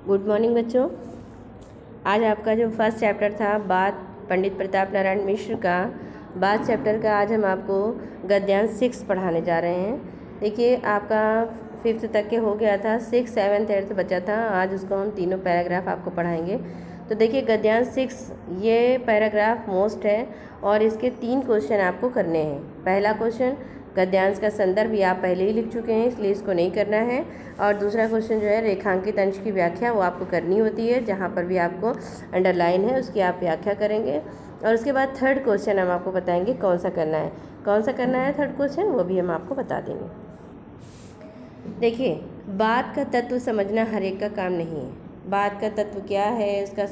Good morning बच्चों। आज आपका जो फर्स्ट चैप्टर था बात पंडित प्रताप नारायण मिश्र का बात चैप्टर का आज हम आपको गद्यांश 6 पढ़ाने जा रहे हैं। देखिए आपका 5th तक के हो गया था, 6, 7, 8 बचा था। आज उसको हम तीनों पैराग्राफ आपको पढ़ाएंगे। तो देखिए गद्यांश 6 ये पैराग्राफ मोस्ट है और इसके 3 क्वेश्चन आपको करने हैं। पहला क्वेश्चन, गद्यांश का संदर्भ ये आप पहले ही लिख चुके हैं इसलिए इसको नहीं करना है। और दूसरा क्वेश्चन जो है रेखांकित अंश की व्याख्या, वो आपको करनी होती है। जहाँ पर भी आपको अंडरलाइन है उसकी आप व्याख्या करेंगे। और उसके बाद थर्ड क्वेश्चन हम आपको बताएंगे कौन सा करना है। कौन सा करना है थर्ड क्वेश्चन वो भी हम आपको बता देंगे। देखिए बात का तत्व समझना हर एक का काम नहीं है। बात का तत्व क्या है उसका,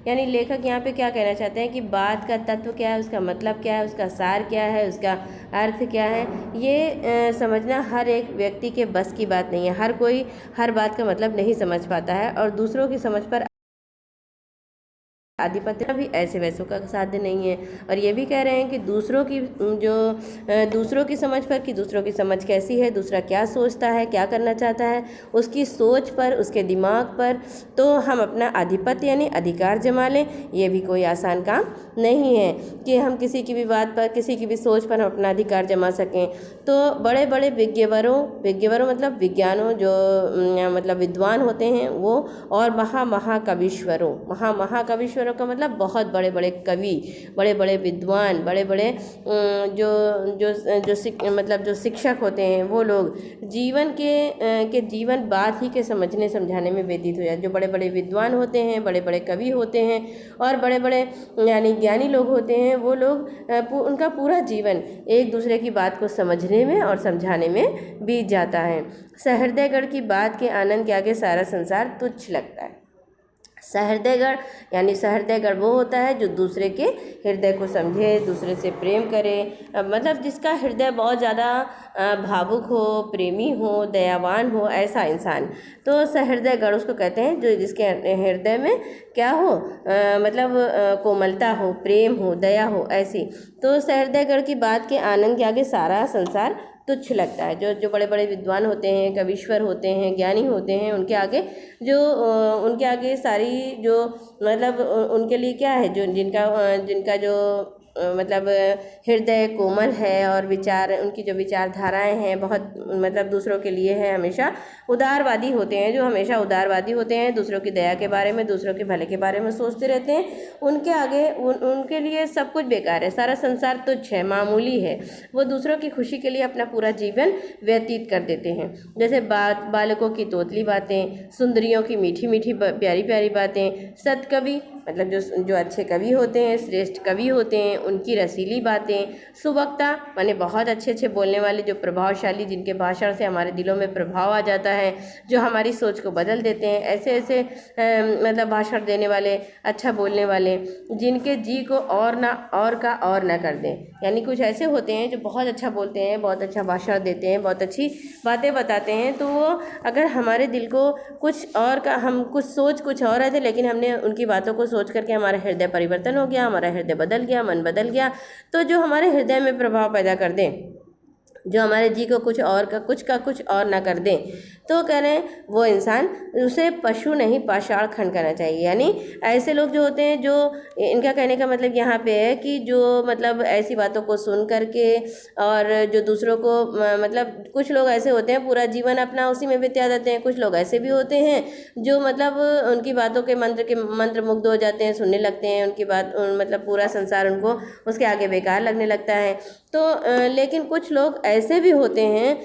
यानी लेखक यहाँ पे क्या कहना चाहते हैं कि बात का तत्व क्या है, उसका मतलब क्या है, उसका सार क्या है, उसका अर्थ क्या है, ये समझना हर एक व्यक्ति के बस की बात नहीं है। हर कोई हर बात का मतलब नहीं समझ पाता है और दूसरों की समझ पर आधिपत्य भी ऐसे वैसों का साध्य नहीं है। और ये भी कह रहे हैं कि दूसरों की समझ पर, कि दूसरों की समझ कैसी है, दूसरा क्या सोचता है, क्या करना चाहता है, उसकी सोच पर, उसके दिमाग पर तो हम अपना आधिपत्य यानी अधिकार जमा लें। ये भी कोई आसान काम नहीं है कि हम किसी की भी बात पर, किसी की भी सोच पर हम अपना अधिकार जमा सकें। तो बड़े बड़े विज्ञवरों मतलब विज्ञानों जो मतलब विद्वान होते हैं वो, और महाकविश्वरों का मतलब बहुत बड़े बड़े कवि, बड़े बड़े विद्वान, बड़े बड़े जो शिक्षक होते हैं वो लोग जीवन के जीवन बात ही के समझने समझाने में व्यतीत हो जाते। जो बड़े बड़े विद्वान होते हैं, बड़े बड़े कवि होते हैं और बड़े बड़े यानी ज्ञानी लोग होते हैं, वो लोग उनका पूरा जीवन एक दूसरे की बात को समझने में और समझाने में बीत जाता है। सहृदयगढ़ की बात के आनंद के आगे सारा संसार तुच्छ लगता है। सहृदयगढ़ यानी सहृदयगढ़ वो होता है जो दूसरे के हृदय को समझे, दूसरे से प्रेम करे, मतलब जिसका हृदय बहुत ज़्यादा भावुक हो, प्रेमी हो, दयावान हो, ऐसा इंसान। तो सहृदयगढ़ उसको कहते हैं जो जिसके हृदय में क्या हो, मतलब कोमलता हो, प्रेम हो, दया हो, ऐसी। तो सहृदयगढ़ की बात के आनंद के आगे सारा संसार तुच्छ लगता है। जो बड़े बड़े विद्वान होते हैं, कवीश्वर होते हैं, ज्ञानी होते हैं, उनके आगे सारी जो मतलब उनके लिए क्या है, जो जिनका जो मतलब हृदय कोमल है और विचार, उनकी जो विचारधाराएं हैं बहुत मतलब दूसरों के लिए है, हमेशा उदारवादी होते हैं। जो हमेशा उदारवादी होते हैं, दूसरों की दया के बारे में, दूसरों के भले के बारे में सोचते रहते हैं, उनके आगे उनके लिए सब कुछ बेकार है, सारा संसार तुच्छ है, मामूली है। वो दूसरों की खुशी के लिए अपना पूरा जीवन व्यतीत कर देते हैं। जैसे बालकों की तोतली बातें, सुंदरियों की मीठी मीठी प्यारी प्यारी बातें, सत्कवि मतलब जो अच्छे कवि होते हैं, श्रेष्ठ कवि होते हैं, उनकी रसीली बातें, सुवक्ता माने बहुत अच्छे अच्छे बोलने वाले, जो प्रभावशाली, जिनके भाषण से हमारे दिलों में प्रभाव आ जाता है, जो हमारी सोच को बदल देते हैं, ऐसे ऐसे मतलब भाषण देने वाले, अच्छा बोलने वाले, जिनके जी को और ना कर दें। यानी कुछ ऐसे होते हैं जो बहुत अच्छा बोलते हैं, बहुत अच्छा भाषण देते हैं, बहुत अच्छी बातें बताते हैं, तो वो अगर हमारे दिल को कुछ और का, हम कुछ सोच कुछ और रहे थे लेकिन हमने उनकी बातों को सोच करके हमारा हृदय परिवर्तन हो गया, हमारा हृदय बदल गया, मन बदल गया, तो जो हमारे हृदय में प्रभाव पैदा कर दें, जो हमारे जी को कुछ और ना कर दें, तो कह रहे हैं वो इंसान, उसे पशु नहीं पाषाण खंड करना चाहिए। यानी ऐसे लोग जो होते हैं, जो इनका कहने का मतलब यहाँ पे है कि जो मतलब ऐसी बातों को सुन करके और जो दूसरों को मतलब कुछ लोग ऐसे होते हैं पूरा जीवन अपना उसी में बिता देते हैं। कुछ लोग ऐसे भी होते हैं जो मतलब उनकी बातों के मंत्र मुग्ध हो जाते हैं, सुनने लगते हैं उनकी बात, मतलब पूरा संसार उनको उसके आगे बेकार लगने लगता है। तो लेकिन कुछ लोग ऐसे भी होते हैं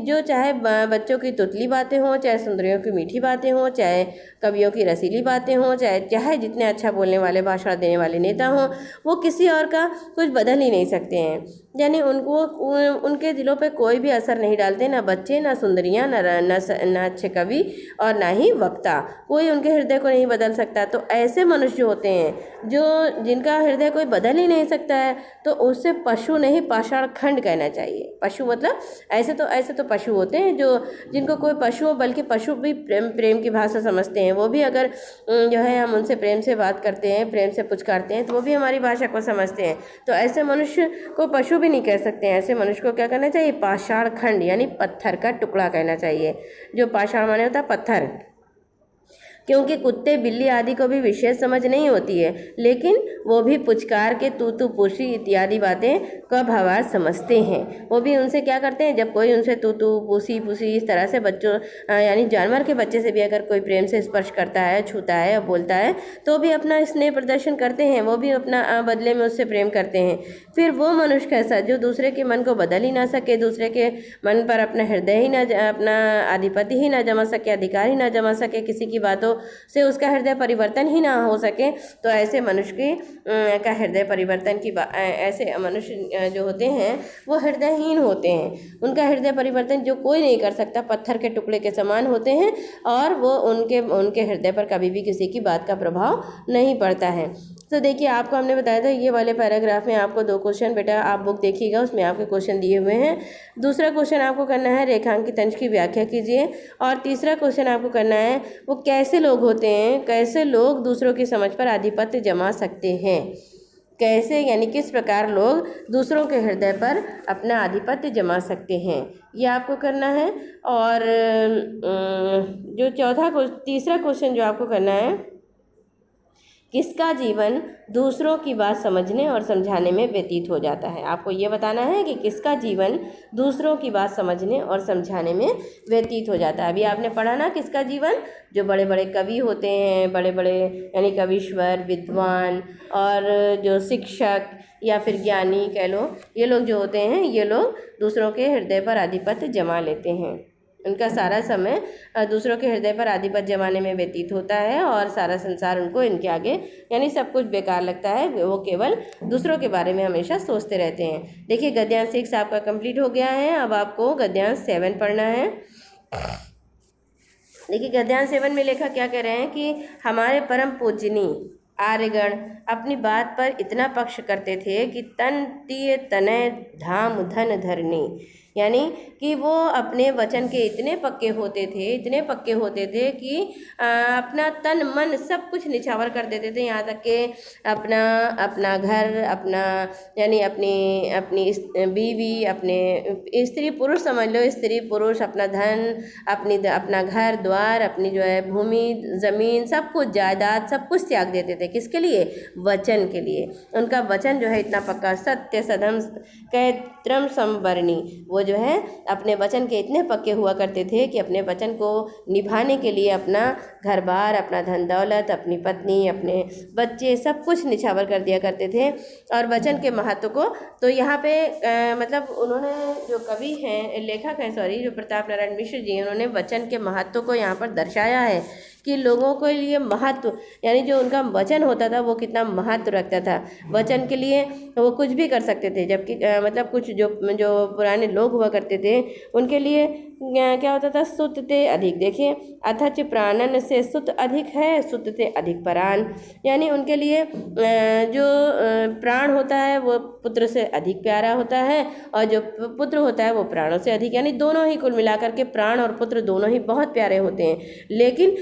जो चाहे बच्चों की तुतली बातें हों, चाहे सुंदरियों की मीठी बातें हों, चाहे कवियों की रसीली बातें हों, चाहे जितने अच्छा बोलने वाले, भाषण देने वाले नेता हों, वो किसी और का कुछ बदल ही नहीं सकते हैं। यानी उनके दिलों पे कोई भी असर नहीं डालते, ना बच्चे, ना सुंदरियाँ, ना अच्छे कवि और ना ही वक्ता, कोई उनके हृदय को नहीं बदल सकता। तो ऐसे मनुष्य होते हैं जिनका हृदय कोई बदल ही नहीं सकता है, तो उससे पशु नहीं पाषाण खंड कहना चाहिए। पशु मतलब ऐसे तो पशु होते हैं जिनको कोई पशु, बल्कि पशु भी प्रेम की भाषा समझते हैं। वो भी अगर जो है हम उनसे प्रेम से बात करते हैं, प्रेम से पुचकारते हैं, तो वो भी हमारी भाषा को समझते हैं। तो ऐसे मनुष्य को पशु भी नहीं कह सकते हैं। ऐसे मनुष्य को क्या कहना चाहिए, पाषाण खंड यानी पत्थर का टुकड़ा कहना चाहिए। जो पाषाण माने होता है पत्थर। क्योंकि कुत्ते बिल्ली आदि को भी विशेष समझ नहीं होती है, लेकिन वो भी पुचकार के तू तू पूसी इत्यादि बातें का भावार्थ समझते हैं। वो भी उनसे क्या करते हैं, जब कोई उनसे तू तू पूसी पूसी इस तरह से बच्चों यानी जानवर के बच्चे से भी अगर कोई प्रेम से स्पर्श करता है, छूता है या बोलता है, तो भी अपना स्नेह प्रदर्शन करते हैं, वो भी अपना बदले में उससे प्रेम करते हैं। फिर वो मनुष्य कैसा जो दूसरे के मन को बदल ही ना सके, दूसरे के मन पर अपना हृदय ही ना अपना आधिपत्य ही ना जमा सके, अधिकार ही ना जमा सके, किसी की बातों से उसका हृदय परिवर्तन ही ना हो सके, तो ऐसे मनुष्य की का हृदय परिवर्तन की ऐसे मनुष्य जो होते हैं वो हृदयहीन होते हैं। उनका हृदय परिवर्तन जो कोई नहीं कर सकता, पत्थर के टुकड़े के समान होते हैं, और वो उनके हृदय पर कभी भी किसी की बात का प्रभाव नहीं पड़ता है। तो देखिए, आपको हमने बताया था ये वाले पैराग्राफ में आपको 2 क्वेश्चन, बेटा आप बुक देखिएगा, उसमें आपके क्वेश्चन दिए हुए हैं। दूसरा क्वेश्चन आपको करना है रेखांकित अंश की व्याख्या कीजिए, और तीसरा क्वेश्चन आपको करना है वो कैसे लोग होते हैं, कैसे लोग दूसरों की समझ पर आधिपत्य जमा सकते हैं, कैसे यानी किस प्रकार लोग दूसरों के हृदय पर अपना आधिपत्य जमा सकते हैं, ये आपको करना है। और जो तीसरा क्वेश्चन जो आपको करना है, किसका जीवन दूसरों की बात समझने और समझाने में व्यतीत हो जाता है। आपको ये बताना है कि किसका जीवन दूसरों की बात समझने और समझाने में व्यतीत हो जाता है। अभी आपने पढ़ा ना किसका जीवन, जो बड़े बड़े कवि होते हैं, बड़े बड़े यानी कविश्वर, विद्वान और जो शिक्षक या फिर ज्ञानी कह लो, ये लोग जो होते हैं, ये लोग दूसरों के हृदय पर आधिपत्य जमा लेते हैं। उनका सारा समय दूसरों के हृदय पर आधिपत्य जमाने में व्यतीत होता है, और सारा संसार उनको इनके आगे यानी सब कुछ बेकार लगता है, वो केवल दूसरों के बारे में हमेशा सोचते रहते हैं। देखिए, गद्यांश 6 आपका कंप्लीट हो गया है, अब आपको गद्यांश 7 पढ़ना है। देखिए, गद्यांश 7 में लेखक क्या कह रहे हैं कि हमारे परम पूजनी आर्यगण अपनी बात पर इतना पक्ष करते थे कि तन तिय तनय धाम धन धरनी, यानी कि वो अपने वचन के इतने पक्के होते थे कि अपना तन मन सब कुछ निछावर कर देते थे, यहाँ तक कि अपना घर, अपना यानी अपनी बीवी, अपने स्त्री पुरुष समझ लो, स्त्री पुरुष, अपना धन, अपना घर द्वार, अपनी जो है भूमि ज़मीन, सब कुछ जायदाद, सब कुछ त्याग देते थे। किसके लिए? वचन के लिए। उनका वचन जो है इतना पक्का, सत्य सधम कैत्रम संवरणी, वो जो है अपने वचन के इतने पक्के हुआ करते थे कि अपने वचन को निभाने के लिए अपना घर बार, अपना धन दौलत, अपनी पत्नी, अपने बच्चे, सब कुछ निछावर कर दिया करते थे। और वचन के महत्व को तो यहाँ पे मतलब उन्होंने जो कवि हैं, लेखक हैं सॉरी, जो प्रताप नारायण मिश्र जी, उन्होंने वचन के महत्व को यहाँ पर दर्शाया है कि लोगों के लिए महत्व, यानी जो उनका वचन होता था वो कितना महत्व रखता था। वचन के लिए वो कुछ भी कर सकते थे, जबकि मतलब कुछ जो पुराने लोग हुआ करते थे उनके लिए क्या होता था, सुत ते अधिक। देखिए, अथच प्राणन से सुत अधिक है, सुत ते अधिक प्राण, यानी उनके लिए जो प्राण होता है वो पुत्र से अधिक प्यारा होता है, और जो पुत्र होता है वो प्राणों से अधिक, यानी दोनों ही कुल मिलाकर के प्राण और पुत्र दोनों ही बहुत प्यारे होते हैं। लेकिन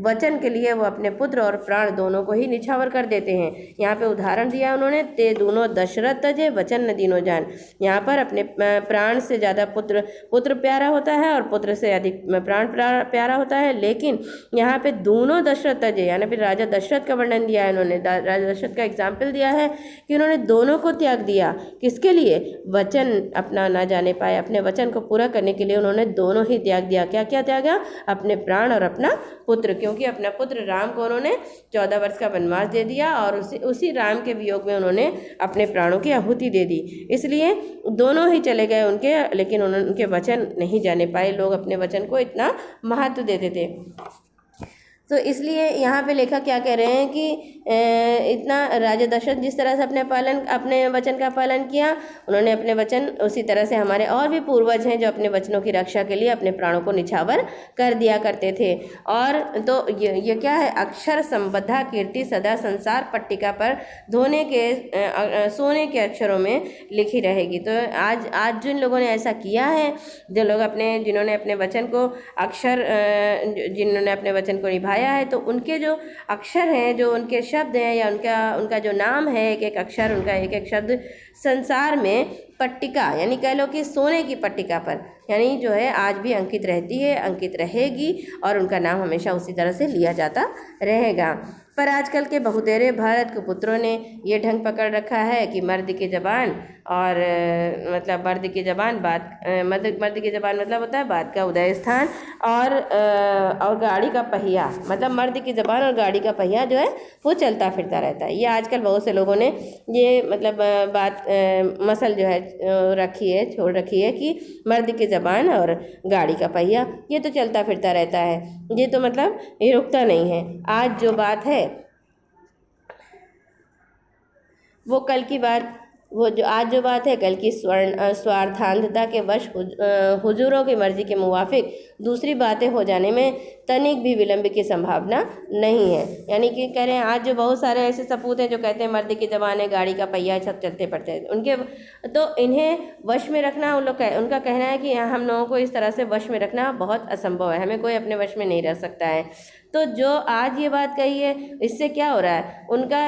वचन के लिए वो अपने पुत्र और प्राण दोनों को ही निछावर कर देते हैं। यहाँ पे उदाहरण दिया उन्होंने, ते दोनों दशरथ तजे वचन न दीनो जान। यहाँ पर अपने प्राण से ज़्यादा पुत्र प्यारा होता है और पुत्र से अधिक प्राण प्यारा होता है। लेकिन यहाँ पे दोनों दशरथ तजे, यानी फिर राजा दशरथ का वर्णन दिया है उन्होंने, राजा दशरथ का एग्जाम्पल दिया है कि उन्होंने दोनों को त्याग दिया। किसके लिए? वचन अपना ना जाने पाए, अपने वचन को पूरा करने के लिए उन्होंने दोनों ही त्याग दिया। क्या क्या त्यागा? अपने प्राण और अपना पुत्र, क्योंकि अपना पुत्र राम को उन्होंने 14 वर्ष का वनवास दे दिया, और उसी राम के वियोग में उन्होंने अपने प्राणों की आहुति दे दी। इसलिए दोनों ही चले गए उनके, लेकिन उनके वचन नहीं जाने पाए। लोग अपने वचन को इतना महत्व देते थे। तो इसलिए यहाँ पे लेखक क्या कह रहे हैं कि इतना राजा दशरथ जिस तरह से अपने वचन का पालन किया, उन्होंने अपने वचन, उसी तरह से हमारे और भी पूर्वज हैं जो अपने वचनों की रक्षा के लिए अपने प्राणों को निछावर कर दिया करते थे। और तो ये क्या है? अक्षर संबद्धा कीर्ति सदा संसार पट्टिका पर सोने के अक्षरों में लिखी रहेगी। तो आज जिन लोगों ने ऐसा किया है, जिन्होंने अपने वचन को जिन्होंने अपने वचन को निभाया है, तो उनके जो अक्षर हैं, जो उनके शब्द हैं, या उनका जो नाम है, एक एक अक्षर, उनका एक एक शब्द संसार में पट्टिका, यानी कह लो कि सोने की पट्टिका पर, यानी जो है आज भी अंकित रहती है, अंकित रहेगी और उनका नाम हमेशा उसी तरह से लिया जाता रहेगा। पर आजकल के बहुतेरे भारत के पुत्रों ने ये ढंग पकड़ रखा है कि मर्द की ज़बान और मतलब मर्द की ज़बान बात मर्द की ज़बान मतलब होता है बात का उदय स्थान और गाड़ी का पहिया, मतलब मर्द की ज़बान और गाड़ी का पहिया जो है वो चलता फिरता रहता है। ये आजकल बहुत से लोगों ने ये मतलब बात मसल जो है छोड़ रखी है कि मर्द की ज़बान और गाड़ी का पहिया ये तो चलता फिरता रहता है, ये तो मतलब ये रुकता नहीं है। आज जो बात है वो कल की बात, वो जो आज जो बात है कल की स्वार्थांधता के वश हुजूरों की मर्जी के मुवाफिक दूसरी बातें हो जाने में तनिक भी विलंब की संभावना नहीं है। यानी कि कह रहे हैं आज जो बहुत सारे ऐसे सपूत हैं जो कहते हैं मर्द की ज़बान है, गाड़ी का पहिया, सब चलते पड़ते हैं उनके, तो इन्हें वश में रखना उनका कहना है कि हम लोगों को इस तरह से वश में रखना बहुत असंभव है, हमें कोई अपने वश में नहीं रह सकता है। तो जो आज ये बात कही है इससे क्या हो रहा है, उनका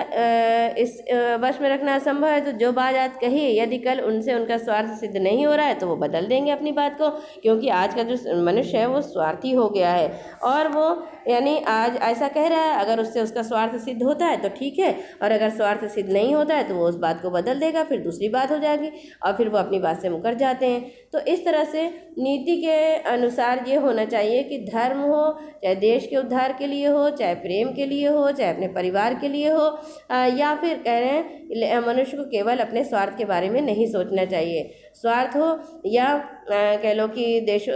इस वश में रखना असंभव है। तो जो बात आज कही है यदि कल उनसे उनका स्वार्थ सिद्ध नहीं हो रहा है तो वो बदल देंगे अपनी बात को, क्योंकि आज का जो मनुष्य है वो स्वार्थी हो गया है और वो यानी आज ऐसा कह रहा है, अगर उससे उसका स्वार्थ सिद्ध होता है तो ठीक है, और अगर स्वार्थ सिद्ध नहीं होता है तो वो उस बात को बदल देगा, फिर दूसरी बात हो जाएगी और फिर वो अपनी बात से मुकर जाते हैं। तो इस तरह से नीति के अनुसार ये होना चाहिए कि धर्म हो चाहे देश के उद्धार के लिए हो, चाहे प्रेम के लिए हो, चाहे अपने परिवार के लिए हो, या फिर कह रहे हैं मनुष्य को केवल अपने स्वार्थ के बारे में नहीं सोचना चाहिए। स्वार्थ हो या कह लो कि देश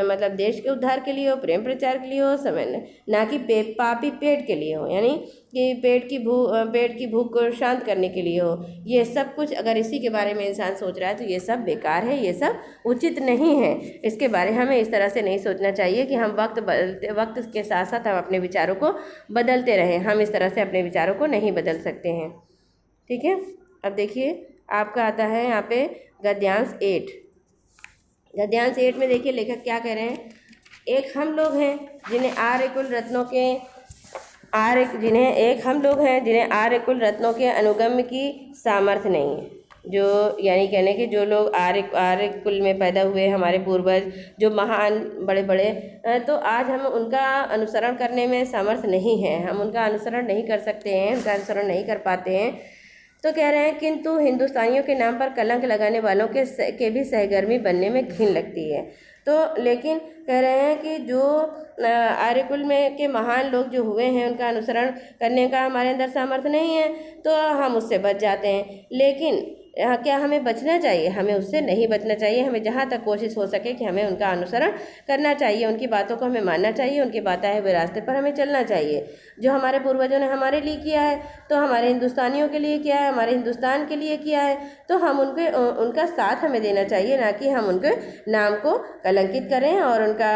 मतलब देश के उद्धार के लिए हो, प्रेम प्रचार के लिए हो, समय ना कि पापी पेट के लिए हो, यानी कि पेट की भूख को शांत करने के लिए हो। ये सब कुछ अगर इसी के बारे में इंसान सोच रहा है तो ये सब बेकार है, ये सब उचित नहीं है। इसके बारे हमें इस तरह से नहीं सोचना चाहिए कि हम वक्त के साथ साथ हम अपने विचारों को बदलते रहें। हम इस तरह से अपने विचारों को नहीं बदल सकते हैं। ठीक है, अब देखिए आपका आता है यहाँ पे गद्यांश 8। गद्यांश 8 में देखिए लेखक क्या कह रहे हैं। एक हम लोग हैं जिन्हें आर्य कुल रत्नों के अनुगम्य की सामर्थ्य नहीं है। जो यानी कहने के जो लोग आर्य कुल में पैदा हुए हमारे पूर्वज जो महान बड़े बड़े, तो आज हम उनका अनुसरण करने में सामर्थ्य नहीं है, हम उनका अनुसरण नहीं कर सकते हैं, उनका अनुसरण नहीं कर पाते हैं। तो कह रहे हैं किंतु हिंदुस्तानियों के नाम पर कलंक लगाने वालों के भी सहकर्मी बनने में घिन लगती है। तो लेकिन कह रहे हैं कि जो आर्यकुल में के महान लोग जो हुए हैं उनका अनुसरण करने का हमारे अंदर सामर्थ्य नहीं है तो हम उससे बच जाते हैं। लेकिन क्या हमें बचना चाहिए? हमें उससे नहीं बचना चाहिए। हमें जहाँ तक कोशिश हो सके कि हमें उनका अनुसरण करना चाहिए, उनकी बातों को हमें मानना चाहिए, उनके बताए हुए रास्ते पर हमें चलना चाहिए। जो हमारे पूर्वजों ने हमारे लिए किया है तो हमारे हिंदुस्तानियों के लिए किया है, हमारे हिंदुस्तान के लिए किया है, तो हम उनका साथ हमें देना चाहिए, ना कि हम उनके नाम को कलंकित करें और उनका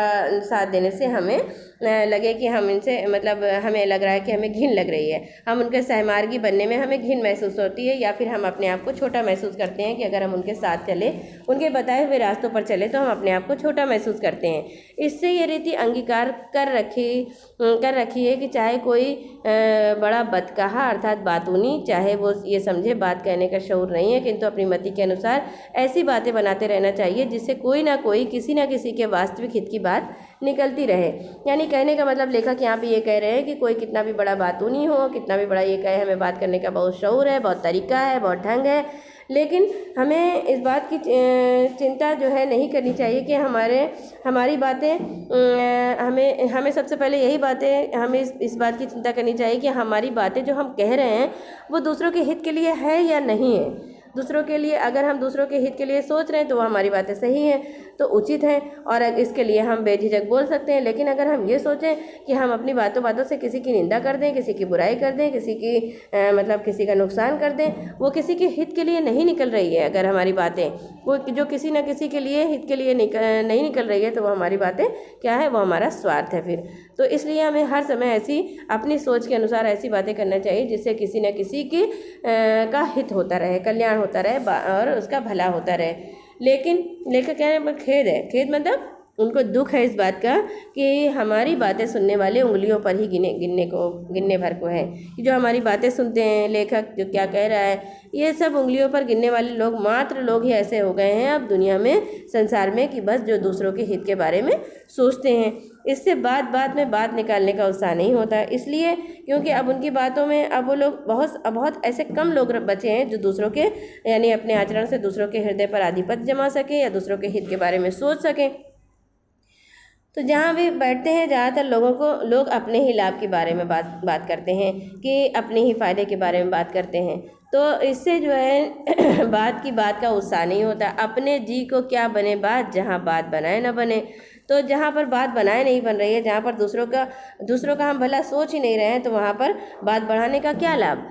साथ देने से हमें लगे कि हम इनसे मतलब हमें लग रहा है कि हमें घिन लग रही है, हम उनके सहमार्गी बनने में हमें घिन महसूस होती है, या फिर हम अपने आप को छोटा महसूस करते हैं कि अगर हम उनके साथ चले, उनके बताए हुए रास्तों पर चले तो हम अपने आप को छोटा महसूस करते हैं। इससे ये रीति अंगीकार कर रखी है कि चाहे कोई बड़ा बदकहा अर्थात बातूनी, चाहे वो ये समझे बात कहने का शऊर नहीं है, किंतु अपनी मति के अनुसार ऐसी बातें बनाते रहना चाहिए जिससे कोई ना कोई किसी ना किसी के वास्तविक हित की बात निकलती रहे। यानी कहने का मतलब लेखक यहाँ पे ये कह रहे हैं कि कोई कितना भी बड़ा बातूनी हो, कितना भी बड़ा ये कहे हमें बात करने का बहुत शऊर है, बहुत तरीका है, बहुत ढंग है, लेकिन हमें इस बात की चिंता जो है नहीं करनी चाहिए कि हमारी बातें हमें सबसे पहले यही बातें हमें इस बात की चिंता करनी चाहिए कि हमारी बातें जो हम कह रहे हैं वो दूसरों के हित के लिए है या नहीं है। दूसरों के लिए अगर हम दूसरों के हित के लिए सोच रहे हैं तो वो हमारी बातें सही हैं तो उचित हैं और इसके लिए हम बेझिझक बोल सकते हैं। लेकिन अगर हम ये सोचें कि हम अपनी बातों से किसी की निंदा कर दें, किसी की बुराई कर दें, मतलब किसी का नुकसान कर दें, वो किसी के हित के लिए नहीं निकल रही है। अगर हमारी बातें वो जो किसी न किसी के लिए हित के लिए नहीं निकल रही है तो वो हमारी बातें क्या है, वो हमारा स्वार्थ है फिर। तो इसलिए हमें हर समय ऐसी अपनी सोच के अनुसार ऐसी बातें करना चाहिए जिससे किसी न किसी की का हित होता रहे, कल्याण होता रहे और उसका भला होता रहे। लेकिन लेखक कहने पर खेद है, खेद मतलब उनको दुख है इस बात का कि हमारी बातें सुनने वाले उंगलियों पर ही गिनने भर को है, कि जो हमारी बातें सुनते हैं, लेखक जो क्या कह रहा है, ये सब उंगलियों पर गिनने वाले लोग, मात्र लोग ही ऐसे हो गए हैं अब दुनिया में, संसार में, कि बस जो दूसरों के हित के बारे में सोचते हैं। इससे बात में बात निकालने का उत्साह नहीं होता, इसलिए क्योंकि अब उनकी बातों में अब वो लोग बहुत ऐसे कम लोग बचे हैं जो दूसरों के यानी अपने आचरण से दूसरों के हृदय पर आधिपत्य जमा सके या दूसरों के हित के बारे में सोच सकें। तो जहाँ भी बैठते हैं ज़्यादातर लोग अपने ही लाभ के बारे में बात करते हैं, कि अपने ही फ़ायदे के बारे में बात करते हैं। तो इससे जो है बात का उत्साह नहीं होता। अपने जी को क्या बने बात, जहाँ बात बनाए ना बने। तो जहाँ पर बात बनाए नहीं बन रही है, जहाँ पर दूसरों का हम भला सोच ही नहीं रहे हैं, तो वहाँ पर बात बढ़ाने का क्या लाभ।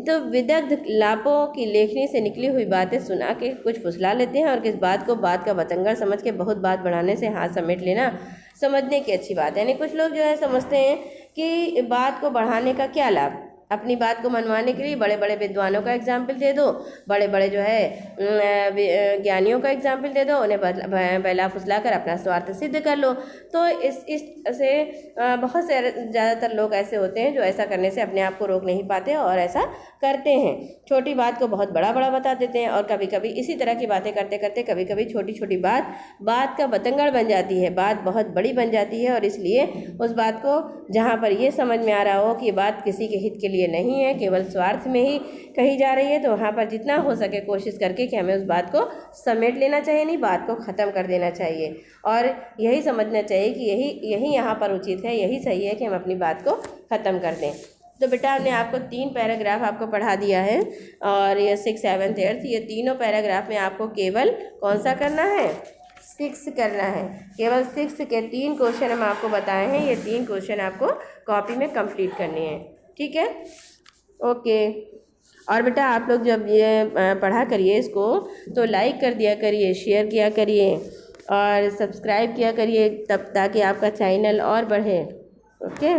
तो विदग्ध लापों की लेखनी से निकली हुई बातें सुना के कुछ फुसला लेते हैं, और किस बात को बात का बतंगड़ समझ के बहुत बात बढ़ाने से हाथ समेट लेना समझने की अच्छी बात है। यानी कुछ लोग जो है समझते हैं कि बात को बढ़ाने का क्या लाभ, अपनी बात को मनवाने के लिए बड़े बड़े विद्वानों का एग्जाम्पल दे दो, बड़े बड़े जो है ज्ञानियों का एग्जाम्पल दे दो, उन्हें बहला फुसला कर अपना स्वार्थ सिद्ध कर लो। तो इस से बहुत से ज़्यादातर लोग ऐसे होते हैं जो ऐसा करने से अपने आप को रोक नहीं पाते और ऐसा करते हैं, छोटी बात को बहुत बड़ा बता देते हैं, और कभी कभी इसी तरह की बातें करते करते कभी कभी छोटी छोटी बात का बतंगड़ बन जाती है, बात बहुत बड़ी बन जाती है। और इसलिए उस बात को जहाँ पर ये समझ में आ रहा हो कि बात किसी के हित के लिए नहीं है, केवल स्वार्थ में ही कही जा रही है, तो वहाँ पर जितना हो सके कोशिश करके कि हमें उस बात को समेट लेना चाहिए, नहीं बात को ख़त्म कर देना चाहिए, और यही समझना चाहिए कि यही यहाँ पर उचित है, यही सही है कि हम अपनी बात को ख़त्म कर दें। तो बेटा हमने आपको 3 पैराग्राफ आपको पढ़ा दिया है, और ये 6, 7, 8 ये तीनों पैराग्राफ में आपको केवल कौन सा करना है, 6 करना है। केवल 6 के 3 क्वेश्चन हम आपको बताए हैं, ये 3 क्वेश्चन आपको कॉपी में कंप्लीट करने हैं, ठीक है। ओके। और बेटा आप लोग जब ये पढ़ा करिए इसको, तो लाइक कर दिया करिए, शेयर किया करिए और सब्सक्राइब किया करिए, तब ताकि आपका चैनल और बढ़े। ओके।